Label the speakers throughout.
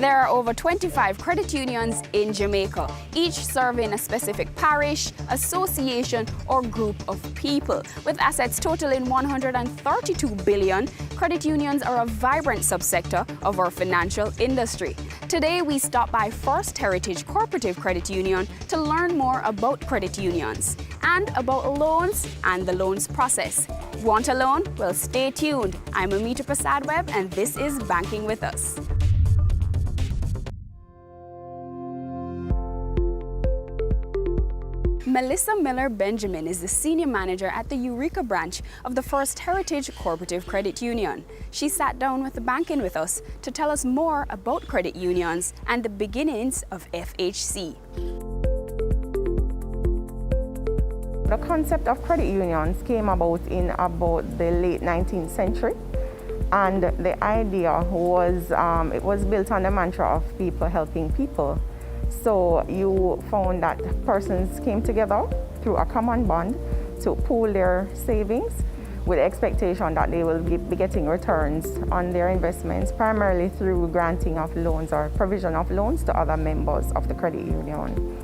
Speaker 1: There are over 25 credit unions in Jamaica, each serving a specific parish, association, or group of people. With assets totaling 132 billion, credit unions are a vibrant subsector of our financial industry. Today, we stop by First Heritage Cooperative Credit Union to learn more about credit unions and about loans and the loans process. Want a loan? Well, stay tuned. I'm Amita Prasad Webb, and this is Banking with Us. Melissa Miller Benjamin is the Senior Manager at the Eureka branch of the First Heritage Cooperative Credit Union. She sat down with the Banking with Us to tell us more about credit unions and the beginnings of FHC.
Speaker 2: The concept of credit unions came about in about the late 19th century, and the idea was it was built on the mantra of people helping people. So you found that persons came together through a common bond to pool their savings with the expectation that they will be getting returns on their investments, primarily through granting of loans or provision of loans to other members of the credit union.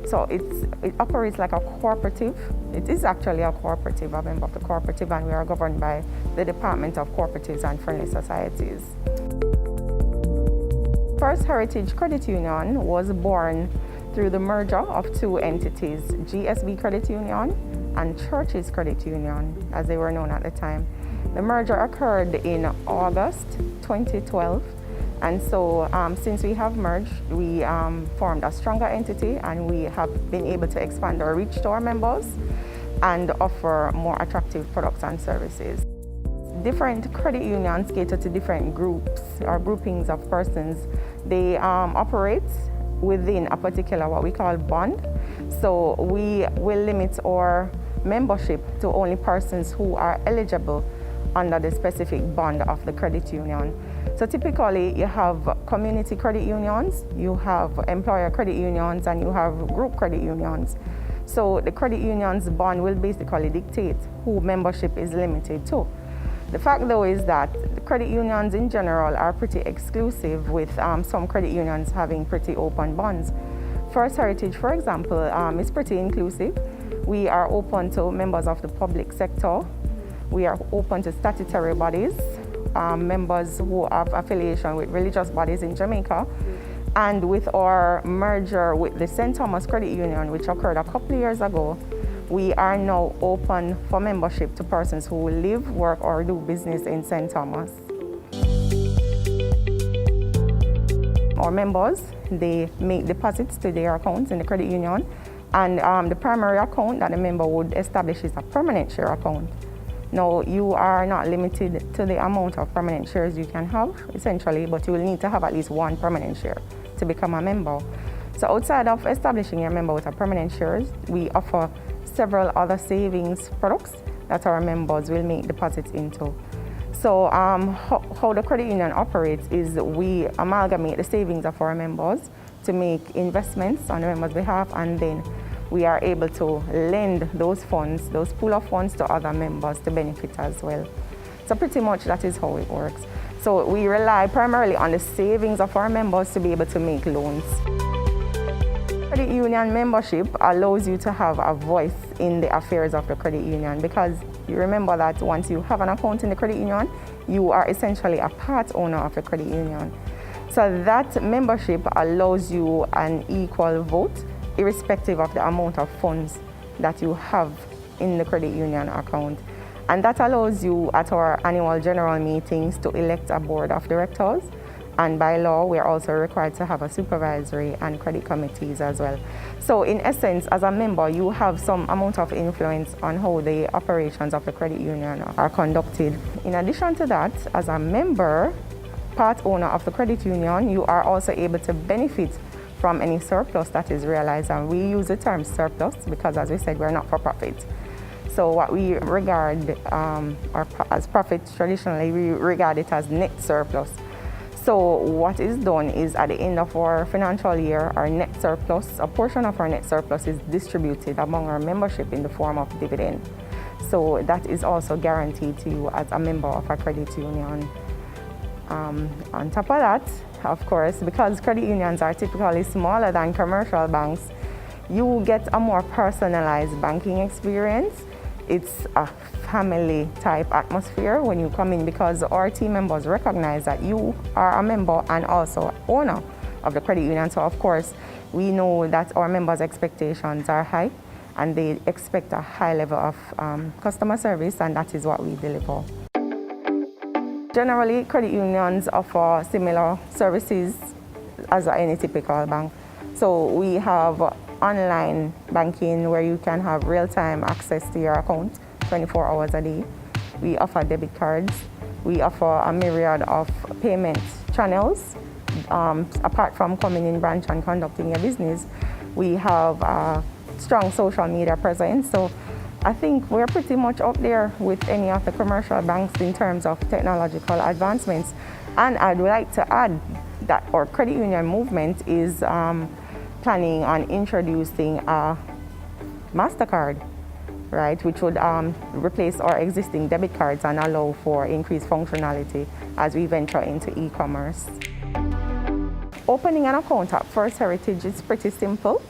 Speaker 2: So it operates like a cooperative. It is actually a cooperative, a member of the cooperative, and we are governed by the Department of Cooperatives and Friendly Societies. First Heritage Credit Union was born through the merger of two entities, GSB Credit Union and Churches Credit Union, as they were known at the time. The merger occurred in August 2012. And so since we have merged, we formed a stronger entity, and we have been able to expand our reach to our members and offer more attractive products and services. Different credit unions cater to different groups or groupings of persons. They operate within a particular what we call bond. So we will limit our membership to only persons who are eligible under the specific bond of the credit union. So typically you have community credit unions, you have employer credit unions, and you have group credit unions. So the credit union's bond will basically dictate who membership is limited to. The fact though is that the credit unions in general are pretty exclusive, with some credit unions having pretty open bonds. First Heritage, for example, is pretty inclusive. We are open to members of the public sector. We are open to statutory bodies, members who have affiliation with religious bodies in Jamaica. And with our merger with the St. Thomas Credit Union, which occurred a couple of years ago, we are now open for membership to persons who live, work, or do business in St. Thomas. Our members, they make deposits to their accounts in the credit union, and the primary account that the member would establish is a permanent share account. Now, you are not limited to the amount of permanent shares you can have, essentially, but you will need to have at least one permanent share to become a member. So outside of establishing your member with a permanent shares, we offer several other savings products that our members will make deposits into. So how the credit union operates is we amalgamate the savings of our members to make investments on the members' behalf, and then we are able to lend those funds, those pool of funds, to other members to benefit as well. So pretty much that is how it works. So we rely primarily on the savings of our members to be able to make loans. Credit union membership allows you to have a voice in the affairs of the credit union, because you remember that once you have an account in the credit union, you are essentially a part owner of the credit union. So that membership allows you an equal vote, irrespective of the amount of funds that you have in the credit union account. And that allows you at our annual general meetings to elect a board of directors. And by law, we are also required to have a supervisory and credit committees as well. So in essence, as a member, you have some amount of influence on how the operations of the credit union are conducted. In addition to that, as a member, part owner of the credit union, you are also able to benefit from any surplus that is realized. And we use the term surplus because, as we said, we're not for profit. So what we regard as profit, traditionally, we regard it as net surplus. So what is done is at the end of our financial year, our net surplus, a portion of our net surplus is distributed among our membership in the form of dividend. So that is also guaranteed to you as a member of a credit union. On top of that, of course, because credit unions are typically smaller than commercial banks, you get a more personalized banking experience. It's a family type atmosphere when you come in because our team members recognize that you are a member and also owner of the credit union. So of course, we know that our members' expectations are high and they expect a high level of customer service, and that is what we deliver. Generally, credit unions offer similar services as any typical bank. So we have online banking where you can have real-time access to your account 24 hours a day. We offer debit cards. We offer a myriad of payment channels. Apart from coming in branch and conducting your business, we have a strong social media presence. So I think we're pretty much up there with any of the commercial banks in terms of technological advancements. And I'd like to add that our credit union movement is planning on introducing a MasterCard, right, which would replace our existing debit cards and allow for increased functionality as we venture into e-commerce. Opening an account at First Heritage is pretty simple.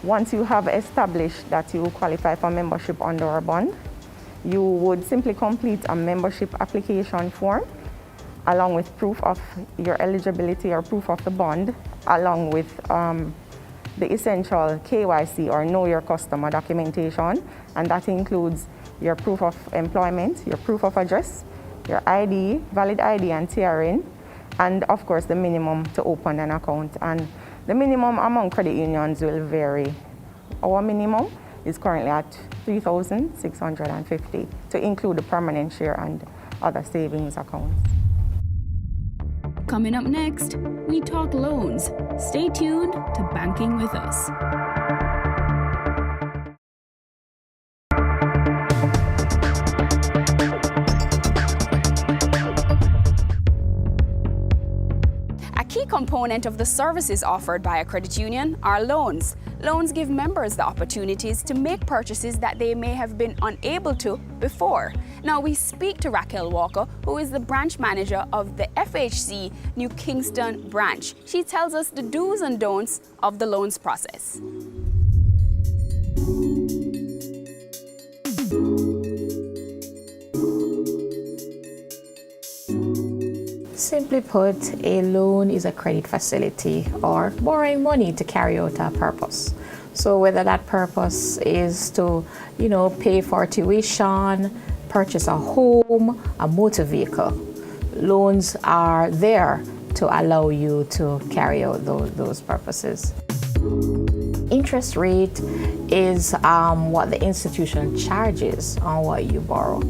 Speaker 2: Once you have established that you qualify for membership under our bond, you would simply complete a membership application form along with proof of your eligibility or proof of the bond, along with the essential KYC or Know Your Customer documentation, and that includes your proof of employment, your proof of address, your ID, valid ID and TRN, and of course the minimum to open an account. And the minimum among credit unions will vary. Our minimum is currently at $3,650 to include the permanent share and other savings accounts.
Speaker 1: Coming up next, we talk loans. Stay tuned to Banking with Us. A key component of the services offered by a credit union are loans. Loans give members the opportunities to make purchases that they may have been unable to before. Now we speak to Raquel Walker, who is the branch manager of the FHC New Kingston branch. She tells us the do's and don'ts of the loans process.
Speaker 3: Simply put, a loan is a credit facility or borrowing money to carry out a purpose. So whether that purpose is to, pay for tuition, purchase a home, a motor vehicle, loans are there to allow you to carry out those purposes. Interest rate is what the institution charges on what you borrow.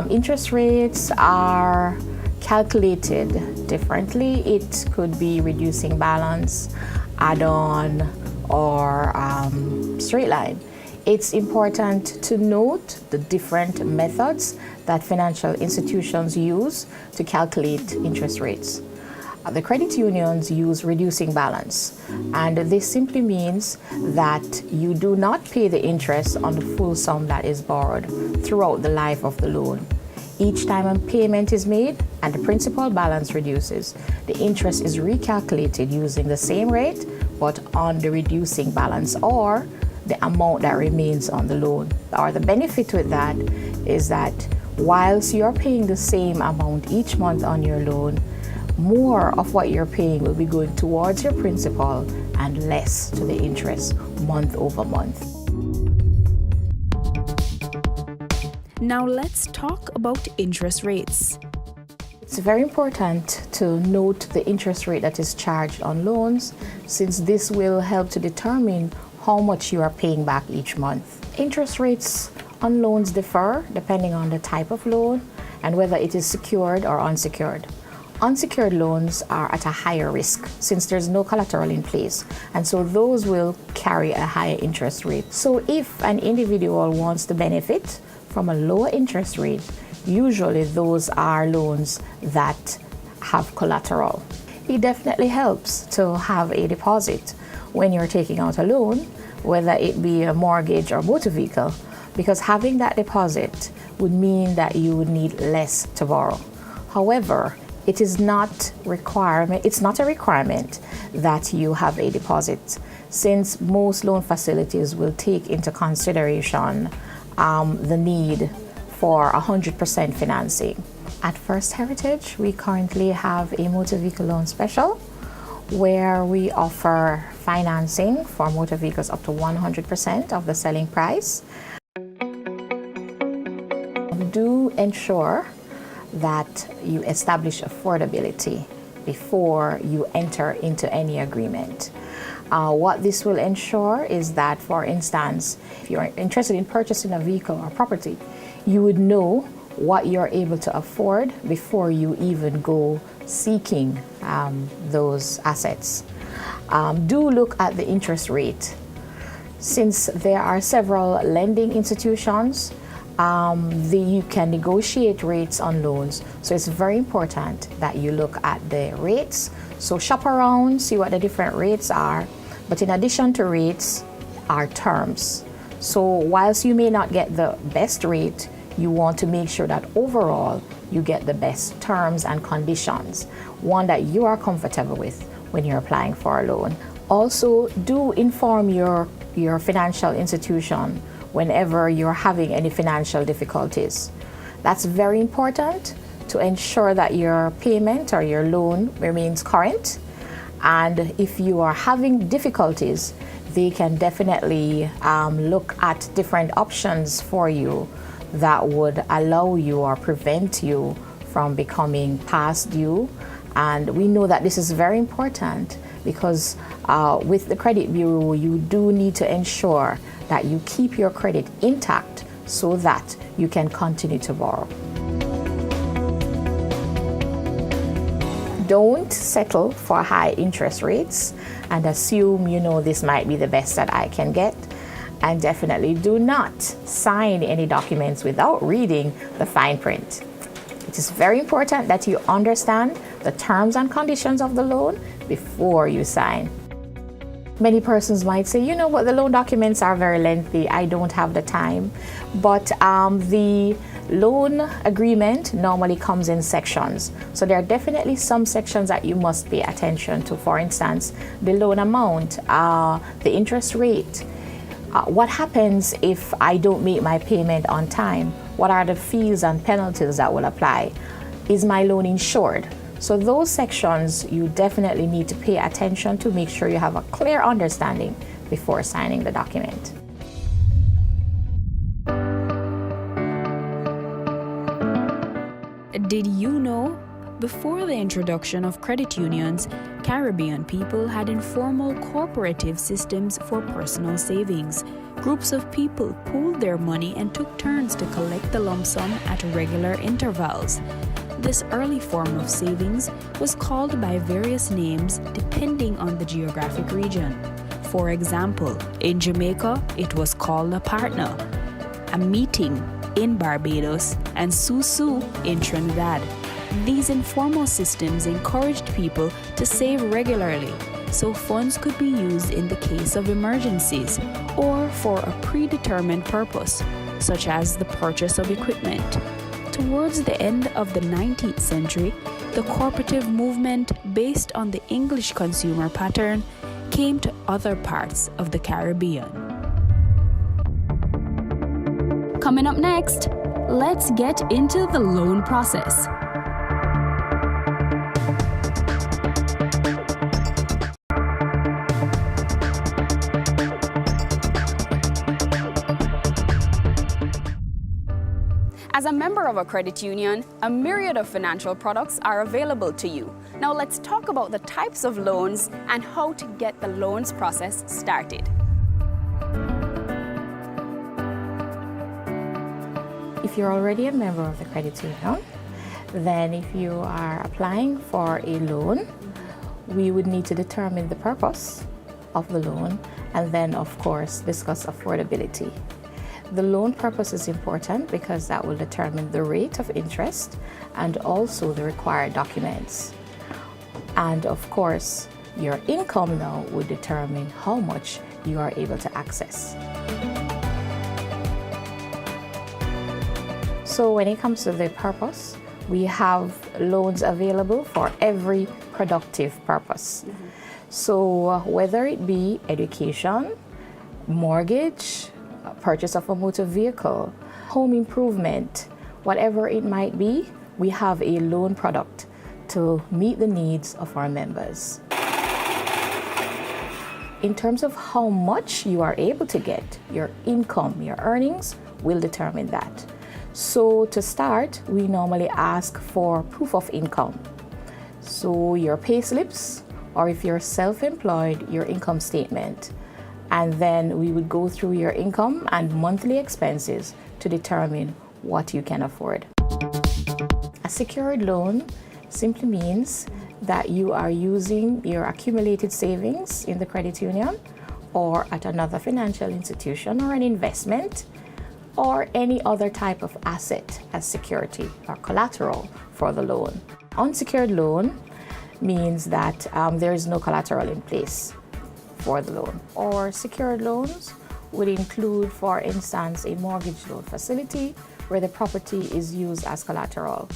Speaker 3: Interest rates are calculated differently. It could be reducing balance, add-on, or straight line. It's important to note the different methods that financial institutions use to calculate interest rates. The credit unions use reducing balance, and this simply means that you do not pay the interest on the full sum that is borrowed throughout the life of the loan. Each time a payment is made and the principal balance reduces, the interest is recalculated using the same rate but on the reducing balance or the amount that remains on the loan. Or the benefit with that is that whilst you're paying the same amount each month on your loan, more of what you're paying will be going towards your principal and less to the interest month over month.
Speaker 1: Now let's talk about interest rates.
Speaker 3: It's very important to note the interest rate that is charged on loans, since this will help to determine how much you are paying back each month. Interest rates on loans differ depending on the type of loan and whether it is secured or unsecured. Unsecured loans are at a higher risk since there's no collateral in place, and so those will carry a higher interest rate. So if an individual wants to benefit from a lower interest rate, usually those are loans that have collateral. It definitely helps to have a deposit when you're taking out a loan, whether it be a mortgage or motor vehicle, because having that deposit would mean that you would need less to borrow. However, it's not a requirement that you have a deposit, since most loan facilities will take into consideration the need for 100% financing. At First Heritage, we currently have a motor vehicle loan special where we offer financing for motor vehicles up to 100% of the selling price. Do ensure that you establish affordability before you enter into any agreement. What this will ensure is that, for instance, if you're interested in purchasing a vehicle or property, you would know what you're able to afford before you even go seeking those assets. Do look at the interest rate. Since there are several lending institutions, you can negotiate rates on loans, so it's very important that you look at the rates. So shop around, see what the different rates are, but in addition to rates are terms. So whilst you may not get the best rate, you want to make sure that overall you get the best terms and conditions, one that you are comfortable with when you're applying for a loan. Also, do inform your financial institution whenever you're having any financial difficulties. That's very important to ensure that your payment or your loan remains current. And if you are having difficulties, they can definitely look at different options for you that would allow you or prevent you from becoming past due. And we know that this is very important because with the credit bureau, you do need to ensure that you keep your credit intact so that you can continue to borrow. Don't settle for high interest rates and assume, this might be the best that I can get. And definitely do not sign any documents without reading the fine print. It is very important that you understand the terms and conditions of the loan before you sign. Many persons might say, what, the loan documents are very lengthy, I don't have the time. But the loan agreement normally comes in sections. So there are definitely some sections that you must pay attention to. For instance, the loan amount, the interest rate. What happens if I don't make my payment on time? What are the fees and penalties that will apply? Is my loan insured? So those sections you definitely need to pay attention to, make sure you have a clear understanding before signing the document.
Speaker 1: Did you know? Before the introduction of credit unions, Caribbean people had informal cooperative systems for personal savings. Groups of people pooled their money and took turns to collect the lump sum at regular intervals. This early form of savings was called by various names depending on the geographic region. For example, in Jamaica, it was called a partner, a meeting in Barbados, and susu in Trinidad. These informal systems encouraged people to save regularly, so funds could be used in the case of emergencies or for a predetermined purpose, such as the purchase of equipment. Towards the end of the 19th century, the cooperative movement, based on the English consumer pattern, came to other parts of the Caribbean. Coming up next, let's get into the loan process. As a member of a credit union, a myriad of financial products are available to you. Now let's talk about the types of loans and how to get the loans process started.
Speaker 3: If you're already a member of the credit union, then if you are applying for a loan, we would need to determine the purpose of the loan and then, of course, discuss affordability. The loan purpose is important because that will determine the rate of interest and also the required documents. And of course, your income now would determine how much you are able to access. So when it comes to the purpose, We have loans available for every productive purpose. So whether it be education, mortgage, purchase of a motor vehicle, home improvement, whatever it might be, we have a loan product to meet the needs of our members. In terms of how much you are able to get, your income, your earnings will determine that. So to start, we normally ask for proof of income. So your pay slips, or if you're self-employed, your income statement. And then we would go through your income and monthly expenses to determine what you can afford. A secured loan simply means that you are using your accumulated savings in the credit union or at another financial institution or an investment or any other type of asset as security or collateral for the loan. Unsecured loan means that there is no collateral in place for the loan. Or secured loans would include, for instance, a mortgage loan facility where the property is used as collateral.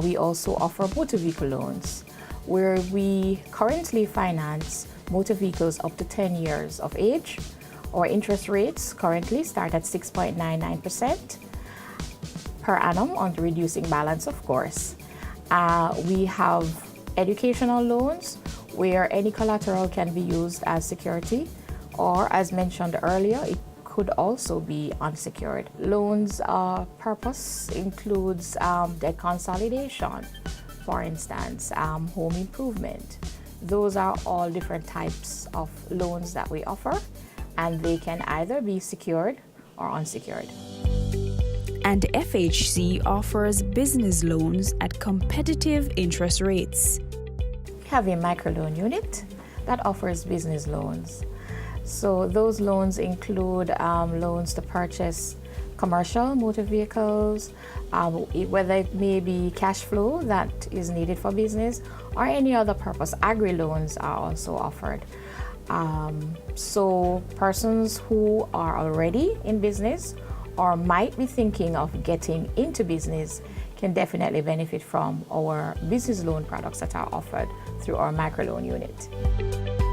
Speaker 3: We also offer motor vehicle loans where we currently finance motor vehicles up to 10 years of age. Our interest rates currently start at 6.99% per annum on the reducing balance, of course. We have educational loans where any collateral can be used as security, or as mentioned earlier, it could also be unsecured. Loans purpose includes debt consolidation, for instance, home improvement. Those are all different types of loans that we offer, and they can either be secured or unsecured.
Speaker 1: And FHC offers business loans at competitive interest rates.
Speaker 3: We have a microloan unit that offers business loans. So those loans include loans to purchase commercial motor vehicles, whether it may be cash flow that is needed for business or any other purpose. Agri loans are also offered. So persons who are already in business or might be thinking of getting into business can definitely benefit from our business loan products that are offered through our microloan unit.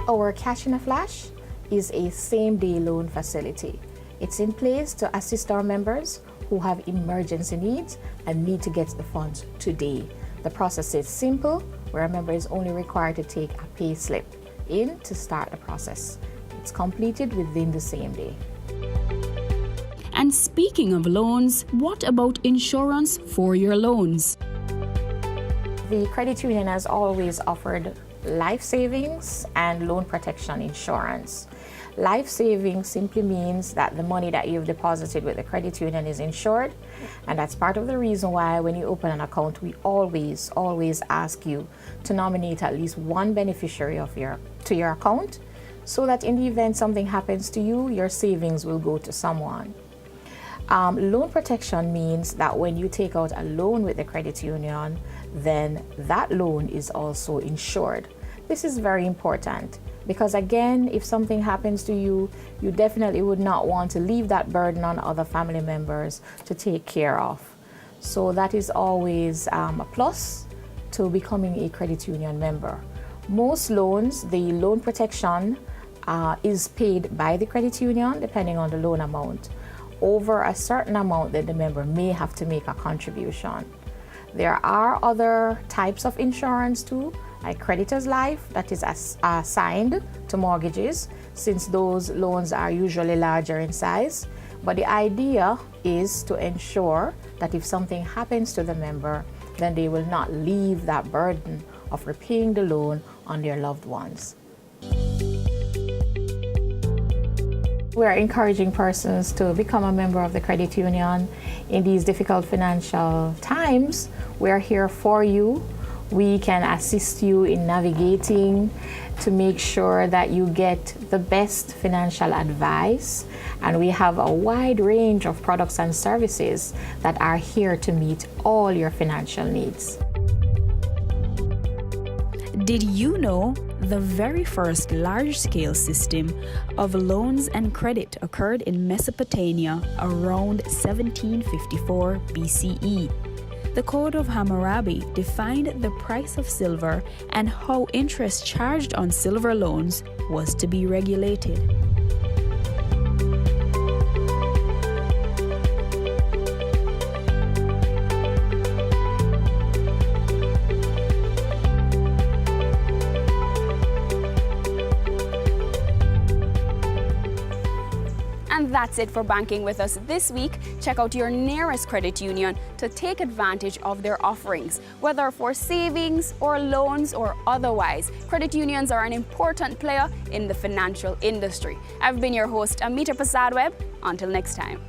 Speaker 3: Our Cash in a Flash is a same-day loan facility. It's in place to assist our members who have emergency needs and need to get the funds today. The process is simple, where a member is only required to take a pay slip in to start the process. It's completed within the same day.
Speaker 1: And speaking of loans, what about insurance for your loans?
Speaker 3: The credit union has always offered life savings and loan protection insurance. Life savings simply means that the money that you've deposited with the credit union is insured, and that's part of the reason why when you open an account, we always ask you to nominate at least one beneficiary to your account, so that in the event something happens to you, your savings will go to someone. Loan protection means that when you take out a loan with the credit union, then that loan is also insured. This is very important because, again, if something happens to you, you definitely would not want to leave that burden on other family members to take care of. So that is always a plus to becoming a credit union member. Most loans, the loan protection is paid by the credit union depending on the loan amount. Over a certain amount that the member may have to make a contribution. There are other types of insurance too, like creditor's life that is assigned to mortgages, since those loans are usually larger in size. But the idea is to ensure that if something happens to the member, then they will not leave that burden of repaying the loan on their loved ones. We are encouraging persons to become a member of the credit union in these difficult financial times. We are here for you. We can assist you in navigating to make sure that you get the best financial advice. And we have a wide range of products and services that are here to meet all your financial needs.
Speaker 1: Did you know the very first large-scale system of loans and credit occurred in Mesopotamia around 1754 BCE?
Speaker 4: The Code of Hammurabi defined the price of silver and how interest charged on silver loans was to be regulated.
Speaker 1: And that's it for banking with us this week. Check out your nearest credit union to take advantage of their offerings. Whether for savings or loans or otherwise, credit unions are an important player in the financial industry. I've been your host, Amita Prasad Webb. Until next time.